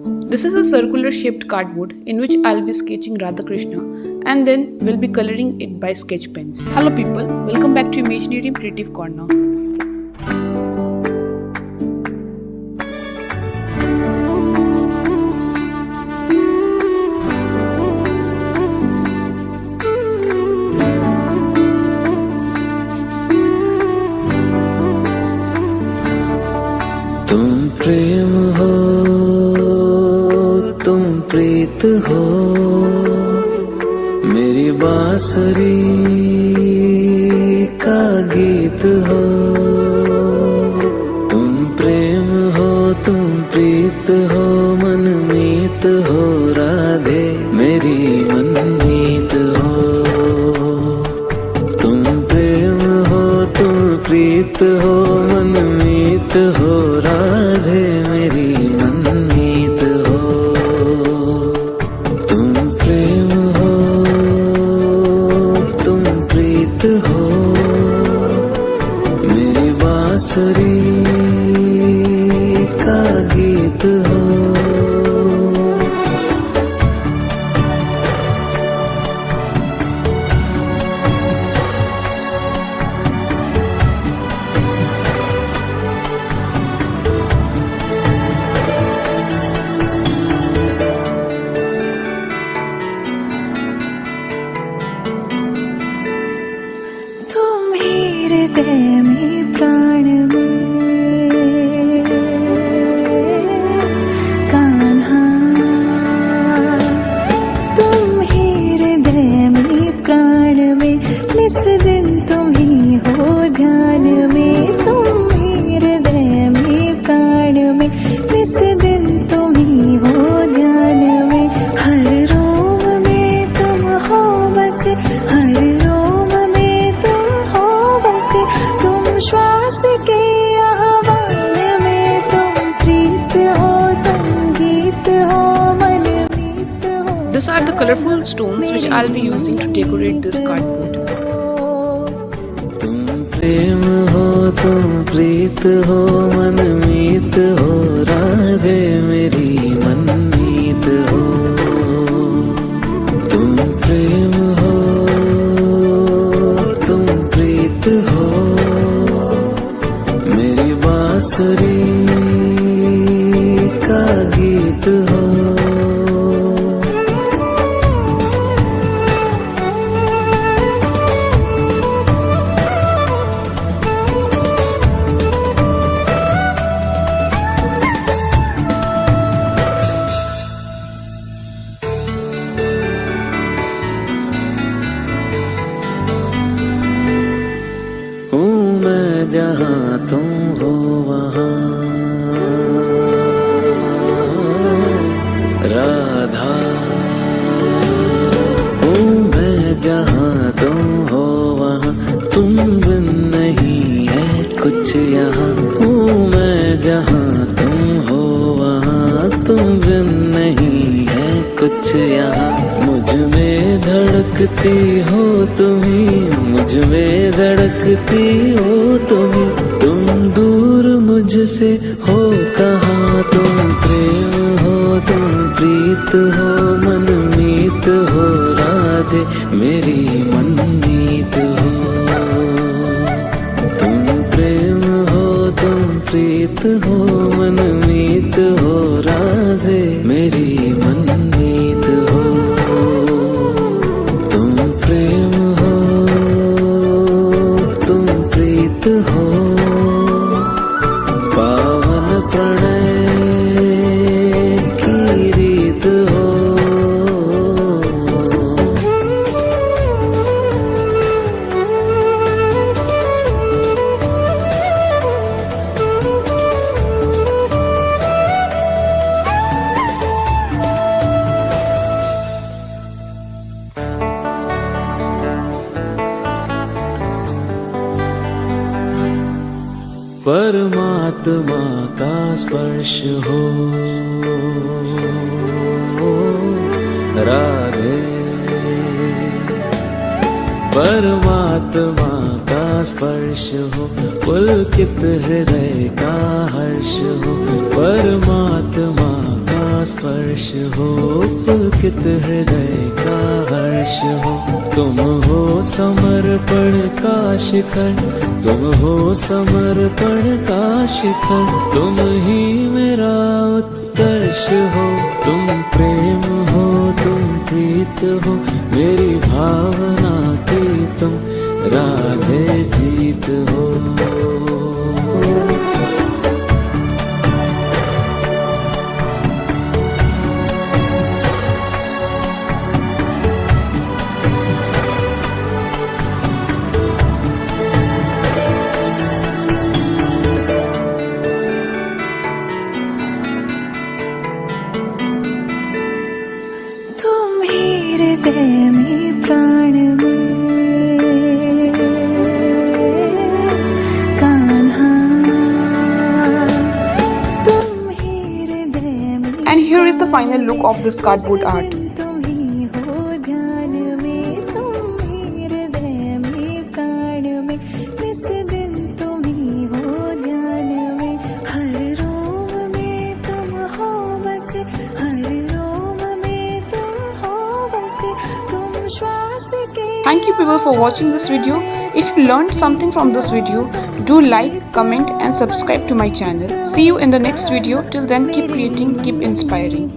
This is a circular shaped cardboard in which I'll be sketching Radha Krishna and then we'll be coloring it by sketch pens. Hello people, welcome back to Imaginary Creative Corner. तुम प्रेम हो, तुम प्रीत हो, मेरी बांसुरी का गीत हो। तुम प्रेम हो, तुम प्रीत हो, मनमीत हो, राधे मेरी मनमीत हो। तुम प्रेम हो, तुम प्रीत हो, मनमीत हो, राधे मेरी मनमीत हो। तुम प्रेम हो, तुम प्रीत हो, मेरी बांसुरी का गीत हो। हृदय में प्राण में कान्हा, तुम ही हृदय में प्राण में, निस दिन तुम ही हो ध्यान में। तुम ही हृदय में प्राण में, निस दिन तुम ही हो ध्यान में। हर रोम में तुम हो बसे, हर रोम में तुम हो बसे। तुम श्वास के आह्वान में, तुम प्रीत हो, तुम गीत हो, मनमीत हो। These are the colorful stones which I'll be using to decorate this cardboard. तुम प्रेम हो, तुम प्रीत हो, मनमीत हो, राधे मेरी मनमीत हो। तुम प्रेम हो, तुम प्रीत हो, मेरी बांसुरी का गीत हो। हूँ मैं जहाँ तुम हो वहाँ, राधा। हूँ मैं जहाँ तुम हो वहाँ, तुम बिन नहीं है कुछ यहाँ। हूँ मैं जहाँ तुम हो वहाँ, तुम बिन नहीं है कुछ यहाँ। मुझ में धड़कती हो तुम्ही, मुझ में धड़कती हो तुम्ही। तुम दूर मुझसे हो कहाँ, तुम प्रेम हो, तुम प्रीत हो, मनमीत हो, राधे मेरी मनमीत हो। तुम प्रेम हो, तुम प्रीत हो, मनमीत हो, राधे मेरी मनमीत हो। तुम प्रेम हो, तुम प्रीत हो, पावन प्रणय की रीत हो। परमात्मा का स्पर्श हो, राधे। परमात्मा का स्पर्श हो, पुलकित हृदय का हर्ष हो। परमात्मा का स्पर्श हो, पुलकित हृदय का हर्ष हो। तुम हो समर्पण का शिखर, तुम हो समर्पण का शिखर। तुम ही मेरा उत्कर्ष हो, तुम प्रेम हो, तुम प्रीत हो। मेरी भावना की तुम राधे जीत हो। तुम ही हृदय में प्राण में कान्हा, तुम ही हृदय में। And here is the final look of this cardboard art. तुम ही हो ध्यान में, तुम ही हृदय में प्राण में, इस दिन तुम ही हो ध्यान में। हर रोम में तुम हो बसे, हर रोम में तुम हो बसे, तुम श्वास के। Thank you people for watching this video. If you learned something from this video, do like, comment and subscribe to my channel. See you in the next video. Till then, keep creating, keep inspiring.